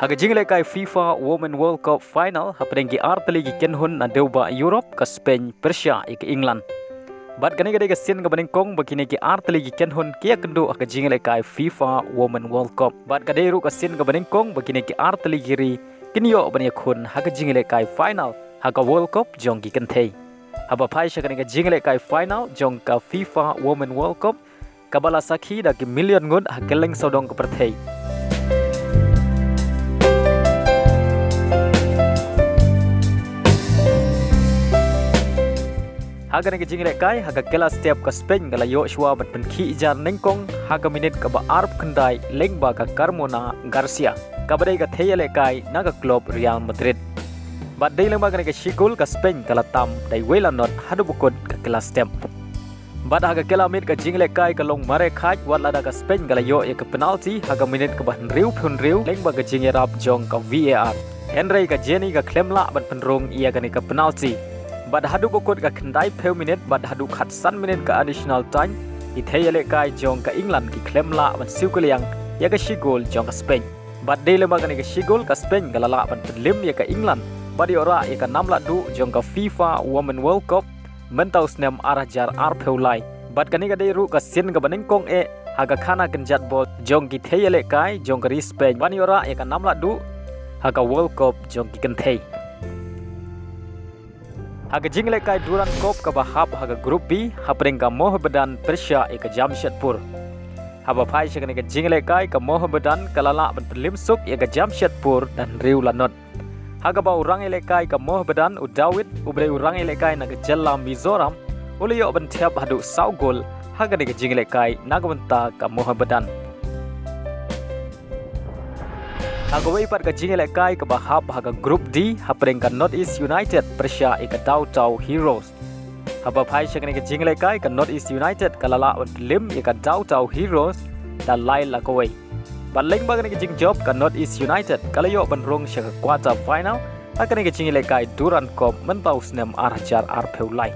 Haka jingle kai FIFA Women World Cup Final hapeng ki artali ki kenhun na deuba Europe ka Spain Persia ke England. Bat gane gade ka Sien ka Nyngkong bakine ki artali ki kenhun kia kendo haka jingle kai FIFA Women World Cup. Bat gade ru ka Sien ka Nyngkong bakine ki artali giri kinyo bani khun haka jingle kai final haka World Cup jong ki kentei. Haba phai shakane ka jingle kai final jong ka FIFA Women World Cup kabala sakhi da ki million ngun hakeleng sodong ka perthei. Haga nege jingle kai haga kela step ka Spain gala yo shwa ban penki jar Nyngkong haga minute ka ba arp kendai lengba ka Carmona Garcia kabadai ka theyale kai naga club Real Madrid bat dei lengba nege shigul ka Spain kala tam dai wela not hadu bukod ka kela step bat haga kela mit ka jingle kai ka long mare khaj wala da ka Spain gala yo e ka penalty haga minute ka ban riu phun riu lengba ka jingle rap jong ka VAR Henry ka Jenny ka klemla ban penrung ia ka ni ka penalty Bad hadu bokot ka kendai peu minute bad hadu khat san minute ka additional time ithayale kai jong ka England ki klemla ban siukaliang ya ka shigol jong ka Spain bad dele magane ka shigol ka Spain galala ban lim ya ka England badi ora ya ka namla du jong ka FIFA Women World Cup mentau snem arajar ar peulai bad kani ka dei ru ka Sien ka Nyngkong e haga khana kenjat bol jong ki thayale kai jong ka Spain bani ora ya ka namla du haga World Cup jong ki kenthei Haga jingle kai duran kop ka bahap haga group B hapring ka Mohammedan Persia e ka Jamshedpur. Haba phai shakane ka jingle kai ka Mohammedan kalala ban lim suk e ka Jamshedpur dan riu lanot. Haga ba urang ele kai ka Mohammedan u Dawid ubre urang ele kai na ka Jella Mizoram uliyo ban thiap hadu sau gol haga ne ka jingle kai nagawanta ka Mohammedan. Haga wei pat ka jingle kai ka bahap haga group D hapring ka North East United Persia e ka Tau Heroes. Haba phai shakane ka jingle kai ka North East United kalala on lim e ka Tau Heroes da lai la ko wei. Ban leng ba ka jing job ka North East United kalayo ban rung shaka quarter final hakane ka jingle kai Duran Cup mentau snem arjar ar peulai.